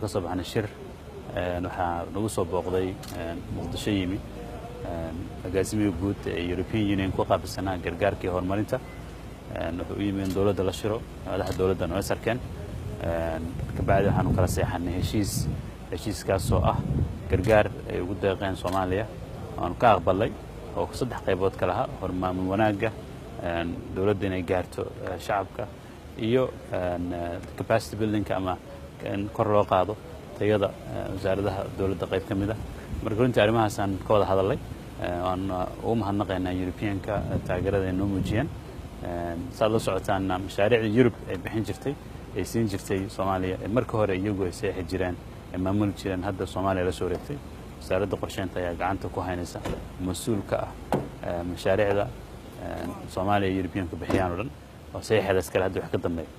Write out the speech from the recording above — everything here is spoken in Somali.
ka soo baxnay shir waxaa nagu soo booqday muqdisho yimi agaasimiga guud ee European Union ku qaabsanaa gargaarka iyo horumarinta wuxuu u yimi in dawladda la shiro madaxda dawladda oo sarkeen ka bacdi waxaanu kala seexanay heshiiskaas oo ah gargaar ay ugu deeqeen Soomaaliya aan ka aqbalay oo saddex qaybood kala ah hormaamul wanaaga dawladda inay gaarto shacabka iyo capacity building ama kor loo qaado tayada wasaaradaha dawladda qayb ka mid ah marka runtii arrimahaas aan ka wada hadalay aan u mahadnaqaynaa European-ka taageerada ay noo muujiyeen saad la socotaan mashaariicda Europe ay bixin jirtay ay siin jirtay Soomaaliya marka hore iyagu ay saxi jireen maamul jireen hadda Soomaaliya la soo wareegtay wasaaradda qorsheynta ayaa gacanta ku haynaysa mas'uulka ah mashaariicda Soomaaliya European-ka bixiyaan oo dhan oo saxeexda iskala hadda wax ka dambeeya